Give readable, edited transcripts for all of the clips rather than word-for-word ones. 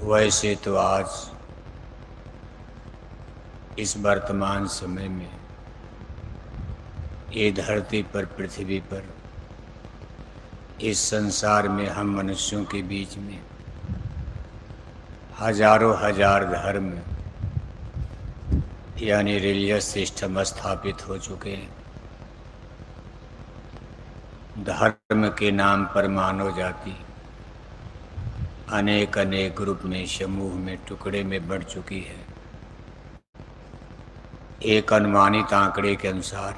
वैसे तो आज इस वर्तमान समय में ये धरती पर, पृथ्वी पर, इस संसार में हम मनुष्यों के बीच में हजारों हजार धर्म यानी रिलीजियस सिस्टम स्थापित हो चुके हैं। धर्म के नाम पर मानव जाति अनेक अनेक ग्रुप में, समूह में, टुकड़े में बढ़ चुकी है। एक अनुमानित आंकड़े के अनुसार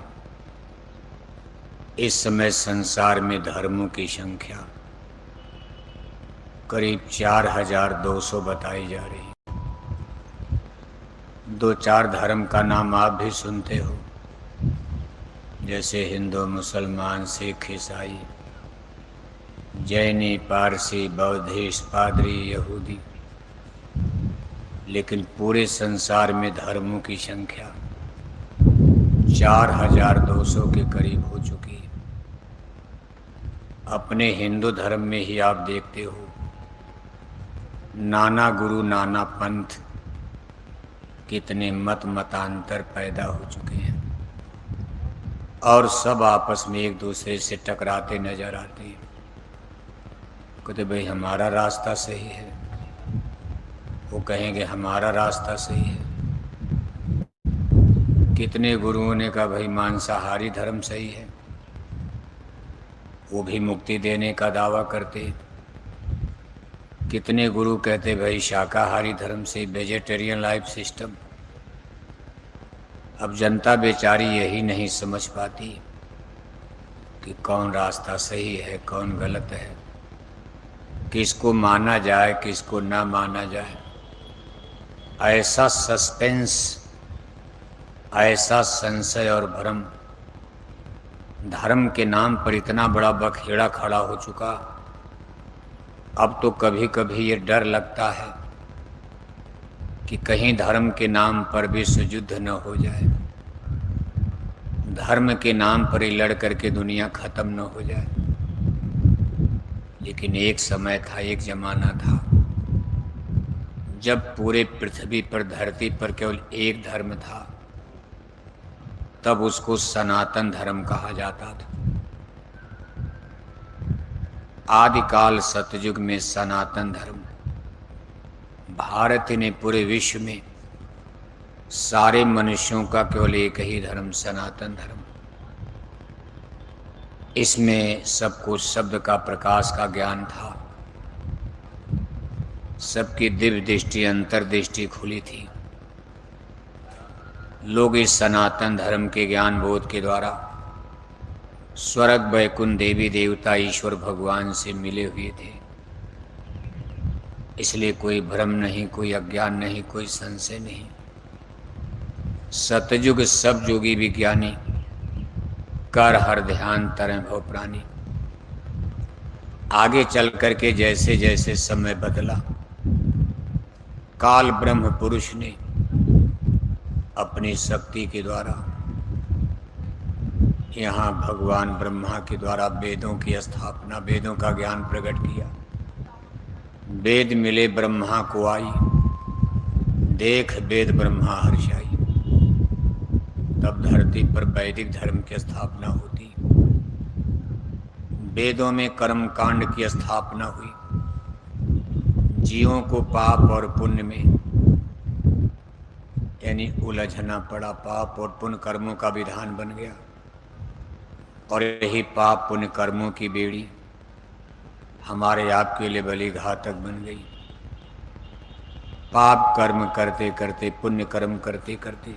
इस समय संसार में धर्मों की संख्या करीब 4200 बताई जा रही है। 2-4 धर्म का नाम आप भी सुनते हो, जैसे हिंदू, मुसलमान, सिख, ईसाई, जैनी, पारसी, बौद्धिस्ट, पादरी, यहूदी। लेकिन पूरे संसार में धर्मों की संख्या 4200 के करीब हो चुकी है। अपने हिंदू धर्म में ही आप देखते हो, नाना गुरु नाना पंथ, कितने मत मतांतर पैदा हो चुके हैं और सब आपस में एक दूसरे से टकराते नजर आते हैं। कहते भाई हमारा रास्ता सही है, वो कहेंगे हमारा रास्ता सही है। कितने गुरुओं ने कहा भाई मांसाहारी धर्म सही है, वो भी मुक्ति देने का दावा करते। कितने गुरु कहते भाई शाकाहारी धर्म से, वेजिटेरियन लाइफ सिस्टम। अब जनता बेचारी यही नहीं समझ पाती कि कौन रास्ता सही है, कौन गलत है, किसको माना जाए, किसको ना माना जाए। ऐसा सस्पेंस, ऐसा संशय और भ्रम, धर्म के नाम पर इतना बड़ा बखेड़ा खड़ा हो चुका। अब तो कभी कभी ये डर लगता है कि कहीं धर्म के नाम पर विश्व युद्ध न हो जाए, धर्म के नाम पर ही लड़ करके दुनिया खत्म न हो जाए। लेकिन एक समय था, एक जमाना था जब पूरे पृथ्वी पर, धरती पर केवल एक धर्म था, तब उसको सनातन धर्म कहा जाता था। आदिकाल सतयुग में सनातन धर्म, भारत ने पूरे विश्व में सारे मनुष्यों का केवल एक ही धर्म, सनातन धर्म। इसमें सबको शब्द का, प्रकाश का ज्ञान था, सबकी दिव्य दृष्टि, अंतर्दृष्टि खुली थी। लोग इस सनातन धर्म के ज्ञान बोध के द्वारा स्वर्ग, वैकुंठ, देवी देवता, ईश्वर भगवान से मिले हुए थे। इसलिए कोई भ्रम नहीं, कोई अज्ञान नहीं, कोई संशय नहीं। सतयुग सब योगी विज्ञानी, कर हर ध्यान तरह भव प्राणी। आगे चल करके जैसे जैसे समय बदला, काल ब्रह्म पुरुष ने अपनी शक्ति के द्वारा यहाँ भगवान ब्रह्मा के द्वारा वेदों की स्थापना, वेदों का ज्ञान प्रकट किया। वेद मिले ब्रह्मा को आई, देख वेद ब्रह्मा हर्षाई। तब धरती पर वैदिक धर्म की स्थापना होती, वेदों में कर्म कांड की स्थापना हुई। जीवों को पाप और पुण्य में यानी उलझना पड़ा। पाप और पुण्य कर्मों का विधान बन गया और यही पाप पुण्य कर्मों की बेड़ी हमारे आपके लिए बलि घातक बन गई। पाप कर्म करते करते, पुण्य कर्म करते करते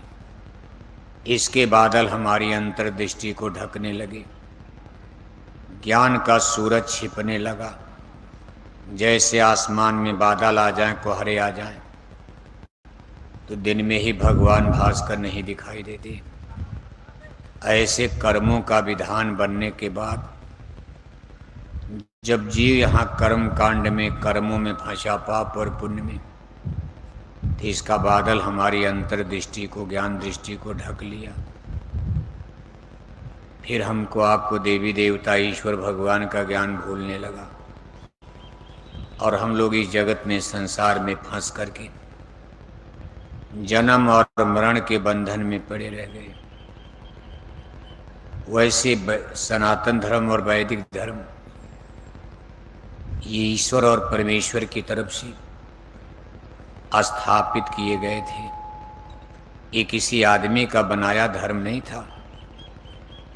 इसके बादल हमारी अंतर्दृष्टि को ढकने लगे। ज्ञान का सूरज छिपने लगा। जैसे आसमान में बादल आ जाएं, कोहरे आ जाएं, तो दिन में ही भगवान भास्कर नहीं दिखाई देते। ऐसे कर्मों का विधान बनने के बाद जब जीव यहाँ कर्म कांड में, कर्मों में फंसा, पाप और पुण्य में, तो इसका बादल हमारी अंतर्दृष्टि को, ज्ञान दृष्टि को ढक लिया। फिर हमको, आपको देवी देवता, ईश्वर भगवान का ज्ञान भूलने लगा। और हम लोग इस जगत में संसार में फंस करके जन्म और मरण के बंधन में पड़े रह गए। वैसे सनातन धर्म और वैदिक धर्म ये ईश्वर और परमेश्वर की तरफ से स्थापित किए गए थे। ये किसी आदमी का बनाया धर्म नहीं था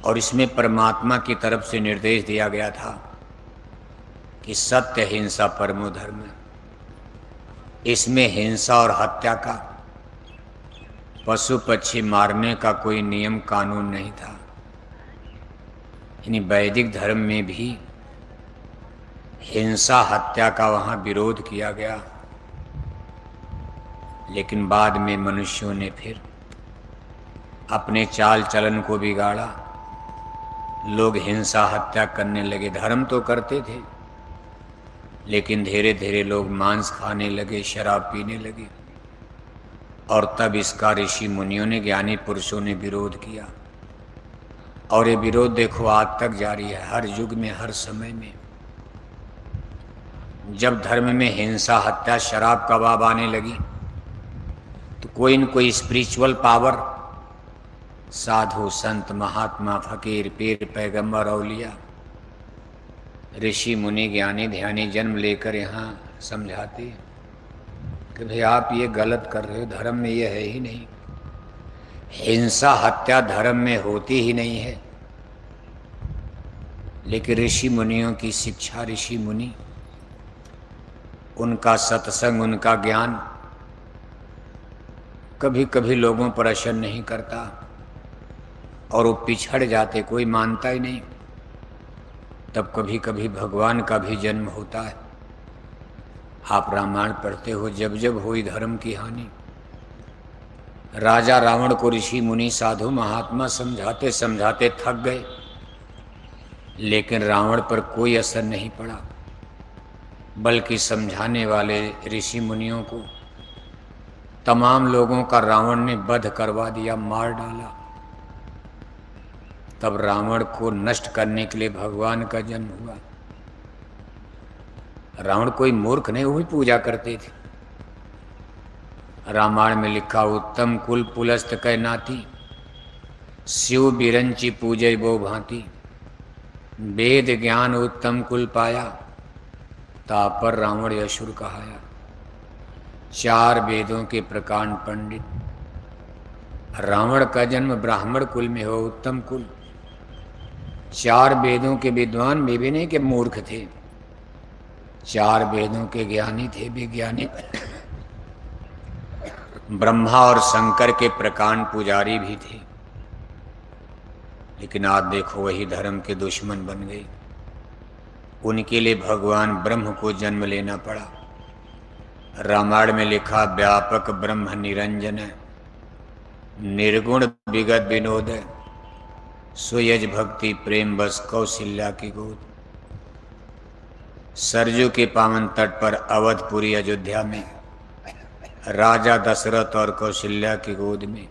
और इसमें परमात्मा की तरफ से निर्देश दिया गया था कि सत्य हिंसा परमो धर्म। इसमें हिंसा और हत्या का, पशु पक्षी मारने का कोई नियम कानून नहीं था। यानी वैदिक धर्म में भी हिंसा हत्या का वहाँ विरोध किया गया, लेकिन बाद में मनुष्यों ने फिर अपने चाल चलन को बिगाड़ा। लोग हिंसा हत्या करने लगे। धर्म तो करते थे, लेकिन धीरे धीरे लोग मांस खाने लगे, शराब पीने लगे, और तब इसका ऋषि मुनियों ने, ज्ञानी पुरुषों ने विरोध किया। और ये विरोध देखो आज तक जारी है, हर युग में, हर समय में। जब धर्म में हिंसा हत्या शराब कबाब आने लगी तो कोई न कोई स्पिरिचुअल पावर, साधु संत महात्मा फकीर पीर पैगंबर औलिया ऋषि मुनि ज्ञानी ध्यानी जन्म लेकर यहाँ समझाते हैं कि भाई आप ये गलत कर रहे हो, धर्म में ये है ही नहीं। हिंसा हत्या धर्म में होती ही नहीं है। लेकिन ऋषि मुनियों की शिक्षा, ऋषि मुनि, उनका सत्संग, उनका ज्ञान कभी कभी लोगों पर असर नहीं करता और वो पिछड़ जाते, कोई मानता ही नहीं। तब कभी कभी भगवान का भी जन्म होता है। आप रामायण पढ़ते हो, जब जब हुई धर्म की हानि, राजा रावण को ऋषि मुनि साधु महात्मा समझाते समझाते थक गए, लेकिन रावण पर कोई असर नहीं पड़ा, बल्कि समझाने वाले ऋषि मुनियों को तमाम लोगों का रावण ने वध करवा दिया, मार डाला। तब रावण को नष्ट करने के लिए भगवान का जन्म हुआ। रावण कोई मूर्ख नहीं, वो भी पूजा करते थे। रामायण में लिखा, उत्तम कुल पुलस्त कै नाती, शिव बिरंची पूजय वो भांति, वेद ज्ञान उत्तम कुल पाया, तापर रावण असुर कहाया। 4 वेदों के प्रकांड पंडित, रावण का जन्म ब्राह्मण कुल में हो, उत्तम कुल। 4 वेदों के विद्वान में भी नहीं कि मूर्ख थे, 4 वेदों के ज्ञानी थे, विज्ञानी। ब्रह्मा और शंकर के प्रकांड पुजारी भी थे। लेकिन आज देखो वही धर्म के दुश्मन बन गए। उनके लिए भगवान ब्रह्म को जन्म लेना पड़ा। रामायण में लिखा, व्यापक ब्रह्म निरंजन, निर्गुण विगत विनोद, सुयज भक्ति प्रेम बस कौशल्या की गोद। सरजू के पावन तट पर अवधपुरी अयोध्या में राजा दशरथ और कौशल्या की गोद में,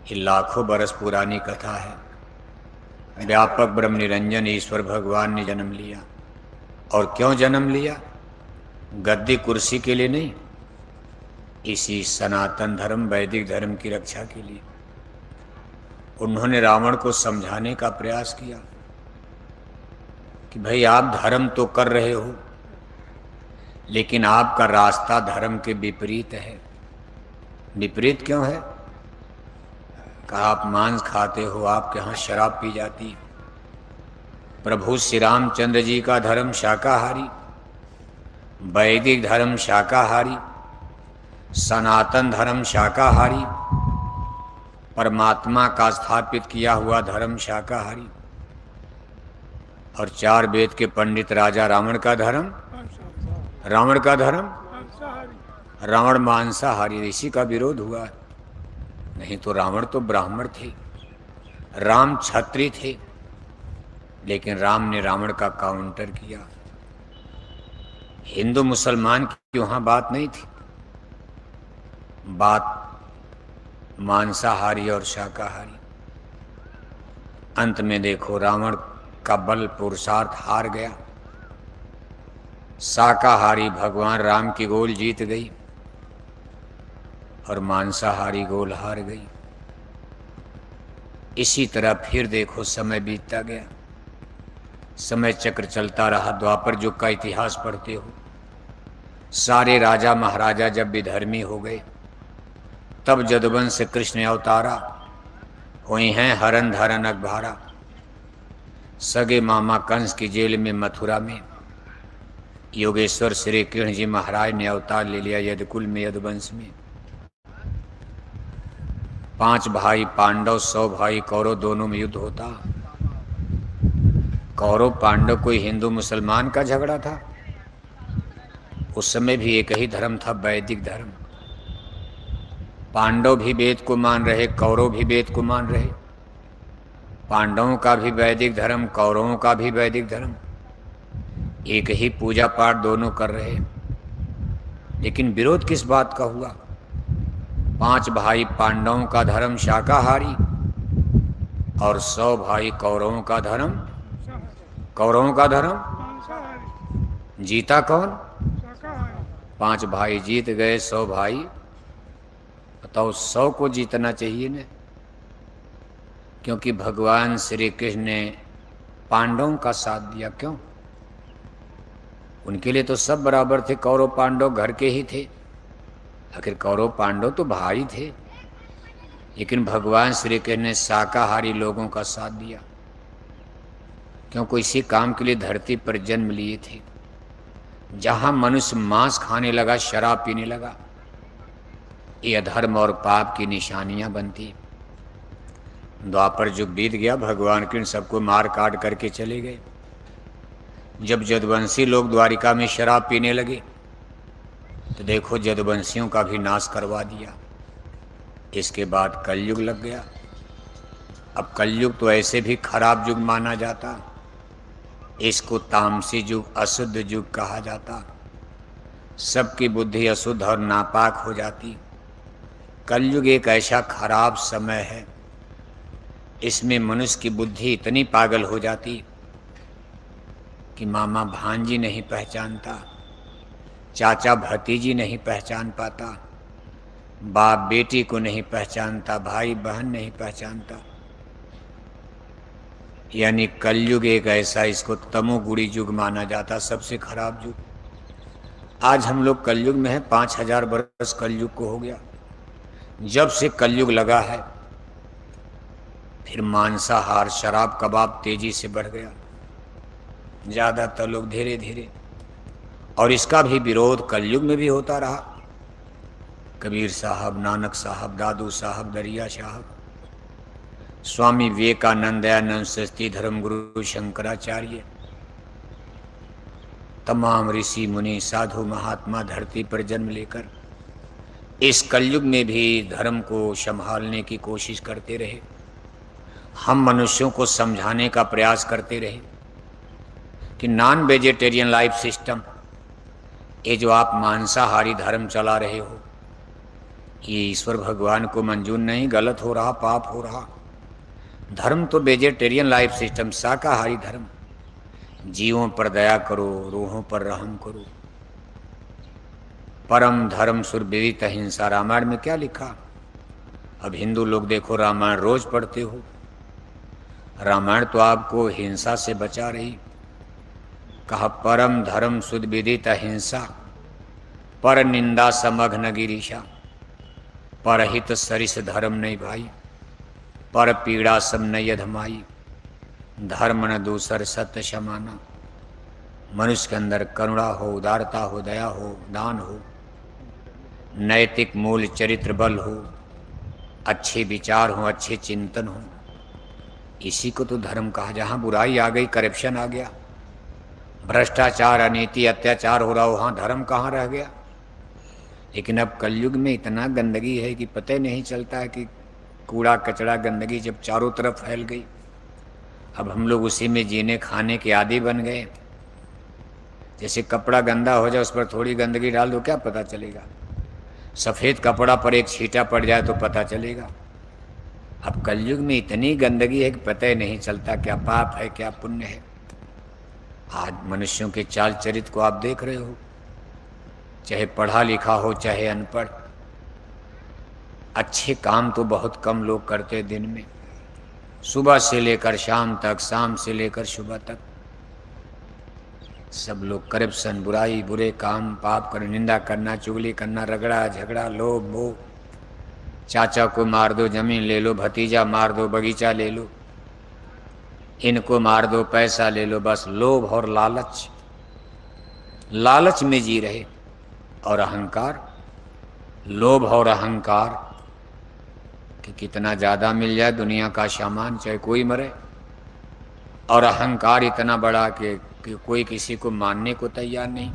ये लाखों बरस पुरानी कथा है। व्यापक ब्रह्म निरंजन ईश्वर भगवान ने जन्म लिया। और क्यों जन्म लिया? गद्दी कुर्सी के लिए नहीं, इसी सनातन धर्म वैदिक धर्म की रक्षा के लिए। उन्होंने रावण को समझाने का प्रयास किया कि भाई आप धर्म तो कर रहे हो, लेकिन आपका रास्ता धर्म के विपरीत है। विपरीत क्यों है? कहा आप मांस खाते हो, आपके यहाँ शराब पी जाती। प्रभु श्री रामचंद्र जी का धर्म शाकाहारी, वैदिक धर्म शाकाहारी, सनातन धर्म शाकाहारी, परमात्मा का स्थापित किया हुआ धर्म शाकाहारी, और 4 वेद के पंडित राजा रावण का धर्म, रावण का धर्म, रावण मांसाहारी। इसी का विरोध हुआ। नहीं तो रावण तो ब्राह्मण थे, राम क्षत्रिय थे, लेकिन राम ने रावण का काउंटर किया। हिंदू मुसलमान की वहां बात नहीं थी, बात मांसाहारी और शाकाहारी। अंत में देखो रावण का बल पुरुषार्थ हार गया। शाकाहारी भगवान राम की गोल जीत गई और मांसाहारी गोल हार गई। इसी तरह फिर देखो समय बीतता गया, समय चक्र चलता रहा। द्वापर युग का इतिहास पढ़ते हो, सारे राजा महाराजा जब विधर्मी हो गए, तब जदुवंश से कृष्ण अवतारा, हुई हैं हरन धरन अखबारा। सगे मामा कंस की जेल में मथुरा में योगेश्वर श्री कृष्ण जी महाराज ने अवतार ले लिया यदुकुल में, यदुवंश में। 5 भाई पांडव, 100 भाई कौरव, दोनों में युद्ध होता। कौरव पांडव कोई हिंदू मुसलमान का झगड़ा था, उस समय भी एक ही धर्म था, वैदिक धर्म। पांडव भी वेद को मान रहे, कौरव भी वेद को मान रहे। पांडवों का भी वैदिक धर्म, कौरवों का भी वैदिक धर्म, एक ही पूजा पाठ दोनों कर रहे। लेकिन विरोध किस बात का हुआ? 5 भाई पांडवों का धर्म शाकाहारी और 100 भाई कौरवों का धर्म, कौरवों का धर्म। जीता कौन? 5 भाई जीत गए, 100 भाई। बताओ, 100 को जीतना चाहिए ना, क्योंकि भगवान श्री कृष्ण ने पांडवों का साथ दिया। क्यों? उनके लिए तो सब बराबर थे, कौरव पांडव घर के ही थे। आखिर कौरव पांडव तो भाई थे, लेकिन भगवान श्री कृष्ण ने शाकाहारी लोगों का साथ दिया, क्योंकि इसी काम के लिए धरती पर जन्म लिए थे। जहां मनुष्य मांस खाने लगा, शराब पीने लगा, ये अधर्म और पाप की निशानियां बनती। द्वापर युग बीत गया, भगवान कृष्ण सबको मार काट करके चले गए। जब जदुवंशी लोग द्वारिका में शराब पीने लगे, तो देखो जदुवंशियों का भी नाश करवा दिया। इसके बाद कलयुग लग गया। अब कलयुग तो ऐसे भी खराब युग माना जाता, इसको तामसी युग, अशुद्ध युग कहा जाता। सबकी बुद्धि अशुद्ध और नापाक हो जाती। कलयुग एक ऐसा खराब समय है, इसमें मनुष्य की बुद्धि इतनी पागल हो जाती कि मामा भांजी नहीं पहचानता, चाचा भतीजी नहीं पहचान पाता, बाप बेटी को नहीं पहचानता, भाई बहन नहीं पहचानता। यानी कलयुग एक ऐसा, इसको तमोगुणी युग माना जाता, सबसे खराब युग। आज हम लोग कलयुग में हैं, 5000 वर्ष कलयुग को हो गया। जब से कलयुग लगा है, फिर मांसाहार, शराब, कबाब तेजी से बढ़ गया। ज़्यादातर लोग धीरे धीरे, और इसका भी विरोध कलयुग में भी होता रहा। कबीर साहब, नानक साहब, दादू साहब, दरिया साहब, स्वामी विवेकानंद, दयानंद सरस्वती, धर्मगुरु शंकराचार्य, तमाम ऋषि मुनि साधु महात्मा धरती पर जन्म लेकर इस कलयुग में भी धर्म को संभालने की कोशिश करते रहे। हम मनुष्यों को समझाने का प्रयास करते रहे कि नॉन वेजिटेरियन लाइफ सिस्टम, ये जो आप मांसाहारी धर्म चला रहे हो, ये ईश्वर भगवान को मंजूर नहीं, गलत हो रहा, पाप हो रहा। धर्म तो वेजिटेरियन लाइफ सिस्टम, शाकाहारी धर्म। जीवों पर दया करो, रूहों पर रहम करो। परम धर्म सुरविदित अहिंसा, रामायण में क्या लिखा? अब हिंदू लोग देखो रामायण रोज पढ़ते हो, रामायण तो आपको हिंसा से बचा रही। कहा परम धर्म सुविदित अहिंसा, पर निंदा समघ्न गिरीशा। परहित सरिस धर्म नहीं भाई, पर पीड़ा सम न यधमाई। धर्म न दूसर सत्य समाना। मनुष्य के अंदर करुणा हो, उदारता हो, दया हो, दान हो, नैतिक मूल चरित्र बल हो, अच्छे विचार हो, अच्छे चिंतन हो, इसी को तो धर्म कहा। जहाँ बुराई आ गई, करप्शन आ गया, भ्रष्टाचार, अनीति, अत्याचार हो रहा, वहाँ धर्म कहाँ रह गया? लेकिन अब कलयुग में इतना गंदगी है कि पता ही नहीं चलता है कि कूड़ा कचरा गंदगी जब चारों तरफ फैल गई, अब हम लोग उसी में जीने खाने के आदी बन गए। जैसे कपड़ा गंदा हो जाए, उस पर थोड़ी गंदगी डाल दो, क्या पता चलेगा? सफ़ेद कपड़ा पर एक छींटा पड़ जाए तो पता चलेगा। अब कलयुग में इतनी गंदगी है कि पता ही नहीं चलता क्या पाप है क्या पुण्य है। आज मनुष्यों के चाल चरित्र को आप देख रहे हो, चाहे पढ़ा लिखा हो चाहे अनपढ़, अच्छे काम तो बहुत कम लोग करते दिन में, सुबह से लेकर शाम तक, शाम से लेकर सुबह तक सब लोग करप्शन, बुराई, बुरे काम, पाप कर, निंदा करना, चुगली करना, रगड़ा झगड़ा, लोभ मोह, चाचा को मार दो जमीन ले लो, भतीजा मार दो बगीचा ले लो, इनको मार दो पैसा ले लो, बस लोभ और लालच, लालच में जी रहे। और अहंकार, लोभ और अहंकार कि कितना ज़्यादा मिल जाए दुनिया का सामान, चाहे कोई मरे, और अहंकार इतना बड़ा कि कोई किसी को मानने को तैयार नहीं,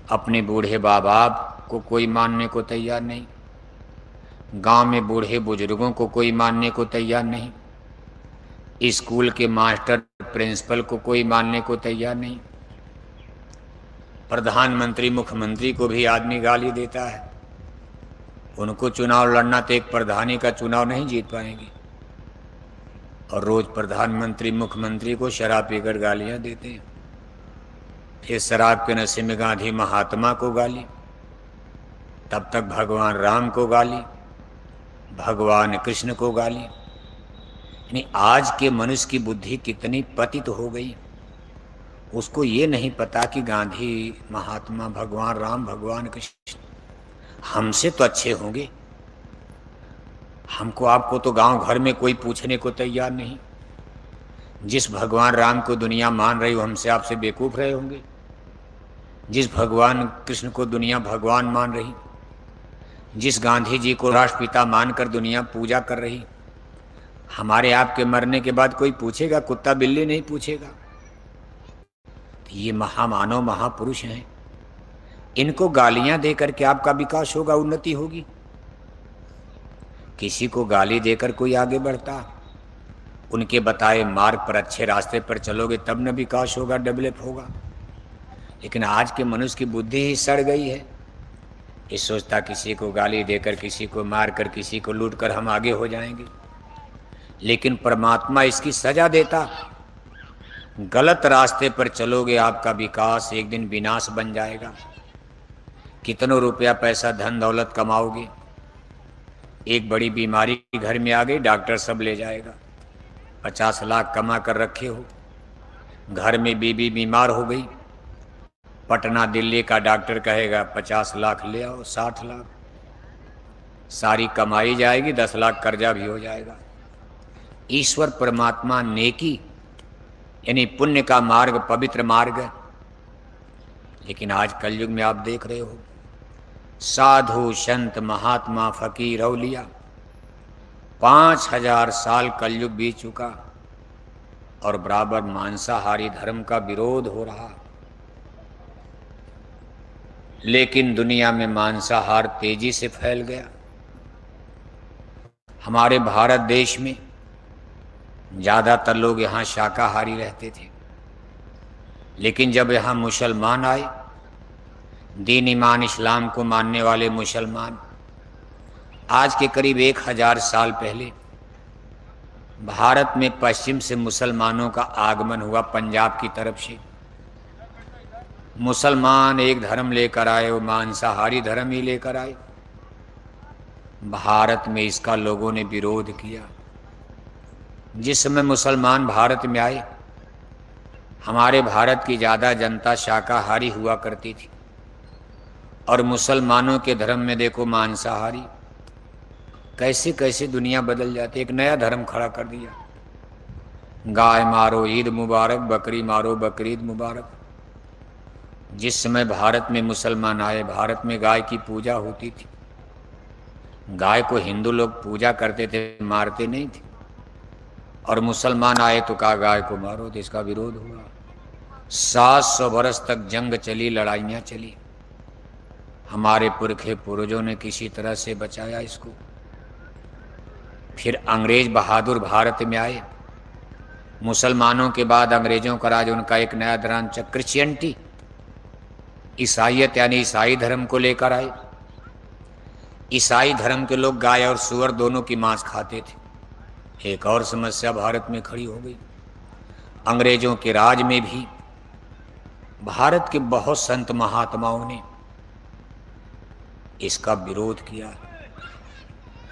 अपने बूढ़े बाप बाप को कोई मानने को तैयार नहीं, गांव में बूढ़े बुजुर्गों को कोई मानने को तैयार नहीं, स्कूल के मास्टर प्रिंसिपल को कोई मानने को तैयार नहीं, प्रधानमंत्री मुख्यमंत्री को भी आदमी गाली देता है। उनको चुनाव लड़ना तो एक प्रधानी का चुनाव नहीं जीत पाएंगे, और रोज प्रधानमंत्री मुख्यमंत्री को शराब पीकर गालियां देते हैं। फिर शराब के नशे में गांधी महात्मा को गाली, तब तक भगवान राम को गाली, भगवान कृष्ण को गाली। यानी आज के मनुष्य की बुद्धि कितनी पतित हो गई, उसको ये नहीं पता कि गांधी महात्मा, भगवान राम, भगवान कृष्ण हमसे तो अच्छे होंगे, हमको आपको तो गांव घर में कोई पूछने को तैयार नहीं। जिस भगवान राम को दुनिया मान रही हो, हमसे आपसे बेवकूफ रहे होंगे। जिस भगवान कृष्ण को दुनिया भगवान मान रही, जिस गांधी जी को राष्ट्रपिता मानकर दुनिया पूजा कर रही, हमारे आपके मरने के बाद कोई पूछेगा? कुत्ता बिल्ली नहीं पूछेगा। तो ये महामानव महापुरुष हैं, इनको गालियां देकर के आपका विकास होगा, उन्नति होगी? किसी को गाली देकर कोई आगे बढ़ता? उनके बताए मार्ग पर, अच्छे रास्ते पर चलोगे तब न विकास होगा, डेवलप होगा। लेकिन आज के मनुष्य की बुद्धि ही सड़ गई है। ये सोचता किसी को गाली देकर, किसी को मारकर, किसी को लूटकर हम आगे हो जाएंगे। लेकिन परमात्मा इसकी सजा देता। गलत रास्ते पर चलोगे, आपका विकास एक दिन विनाश बन जाएगा। कितनों रुपया पैसा धन दौलत कमाओगे, एक बड़ी बीमारी घर में आ गई, डॉक्टर सब ले जाएगा। 50 लाख कमा कर रखे हो, घर में बीबी बीमार हो गई, पटना दिल्ली का डॉक्टर कहेगा 50 लाख ले आओ, 60 लाख, सारी कमाई जाएगी, 10 लाख कर्जा भी हो जाएगा। ईश्वर परमात्मा नेकी यानी पुण्य का मार्ग, पवित्र मार्ग है। लेकिन आज कलयुग में आप देख रहे हो, साधु संत महात्मा फकीर औलिया, 5000 साल कलयुग बीत चुका और बराबर मांसाहारी धर्म का विरोध हो रहा। लेकिन दुनिया में मांसाहार तेजी से फैल गया। हमारे भारत देश में ज़्यादातर लोग यहाँ शाकाहारी रहते थे, लेकिन जब यहाँ मुसलमान आए, दीन ईमान इस्लाम को मानने वाले मुसलमान, आज के करीब 1000 साल पहले भारत में पश्चिम से मुसलमानों का आगमन हुआ, पंजाब की तरफ से। मुसलमान एक धर्म लेकर आए, वो मांसाहारी धर्म ही लेकर आए। भारत में इसका लोगों ने विरोध किया। जिस समय मुसलमान भारत में आए, हमारे भारत की ज़्यादा जनता शाकाहारी हुआ करती थी, और मुसलमानों के धर्म में देखो मांसाहारी। कैसे कैसे दुनिया बदल जाती, एक नया धर्म खड़ा कर दिया। गाय मारो ईद मुबारक, बकरी मारो बकरीद मुबारक। जिस समय भारत में मुसलमान आए, भारत में गाय की पूजा होती थी। गाय को हिंदू लोग पूजा करते थे, मारते नहीं थे। और मुसलमान आए तो कहा गाय को मारो, तो इसका विरोध हुआ। 700 वर्ष तक जंग चली, लड़ाइयाँ चली। हमारे पुरखे पूर्वजों ने किसी तरह से बचाया इसको। फिर अंग्रेज बहादुर भारत में आए। मुसलमानों के बाद अंग्रेजों का राज, उनका एक नया धर्म क्रिश्चियनिटी, ईसाईयत यानी ईसाई धर्म को लेकर आए। ईसाई धर्म के लोग गाय और सूअर दोनों की मांस खाते थे। एक और समस्या भारत में खड़ी हो गई। अंग्रेजों के राज में भी भारत के बहुत संत महात्माओं ने इसका विरोध किया,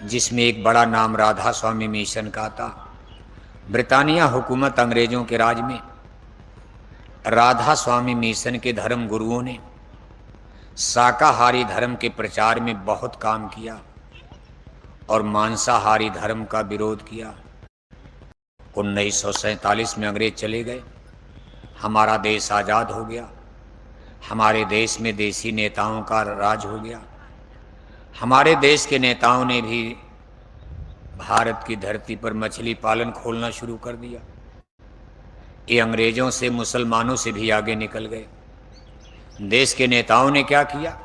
जिसमें एक बड़ा नाम राधा स्वामी मिशन का था। ब्रिटानिया हुकूमत अंग्रेजों के राज में राधा स्वामी मिशन के धर्म गुरुओं ने शाकाहारी धर्म के प्रचार में बहुत काम किया और मांसाहारी धर्म का विरोध किया। 1947 में अंग्रेज चले गए, हमारा देश आज़ाद हो गया। हमारे देश में देसी नेताओं का राज हो गया। हमारे देश के नेताओं ने भी भारत की धरती पर मछली पालन खोलना शुरू कर दिया। ये अंग्रेजों से, मुसलमानों से भी आगे निकल गए। देश के नेताओं ने क्या किया?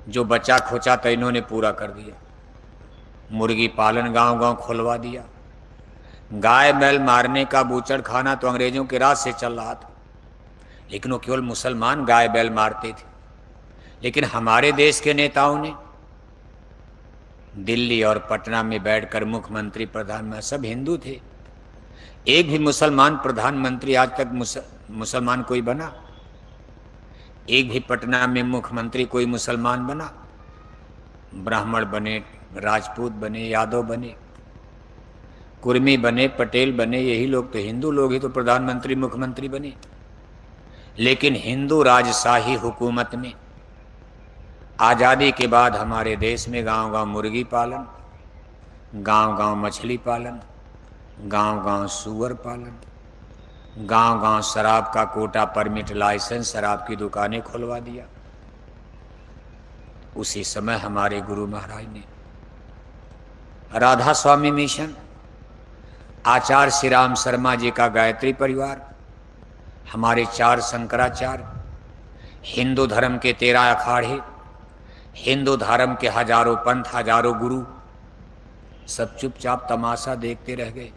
जो बचा खोचा था इन्होंने पूरा कर दिया। मुर्गी पालन गांव गांव खुलवा दिया। गाय बैल मारने का बूचड़ खाना तो अंग्रेजों के राज से चल रहा था, लेकिन वो केवल मुसलमान गाय बैल मारते थे। लेकिन हमारे देश के नेताओं ने दिल्ली और पटना में बैठकर मुख्यमंत्री, प्रधानमंत्री सब हिंदू थे। एक भी मुसलमान प्रधानमंत्री आज तक मुसलमान कोई बना? एक भी पटना में मुख्यमंत्री कोई मुसलमान बना? ब्राह्मण बने, राजपूत बने, यादव बने, कुर्मी बने, पटेल बने, यही लोग तो हिंदू लोग ही तो प्रधानमंत्री मुख्यमंत्री बने। लेकिन हिंदू राजशाही हुकूमत में आज़ादी के बाद हमारे देश में गांव-गांव मुर्गी पालन, गांव-गांव मछली पालन, गांव-गांव सूअर पालन, गांव-गांव शराब का कोटा, परमिट, लाइसेंस, शराब की दुकानें खुलवा दिया। उसी समय हमारे गुरु महाराज ने राधा स्वामी मिशन, आचार्य श्री राम शर्मा जी का गायत्री परिवार, हमारे 4 शंकराचार्य, हिंदू धर्म के 13 अखाड़े, हिंदू धर्म के हजारों पंथ, हजारों गुरु सब चुपचाप तमाशा देखते रह गए।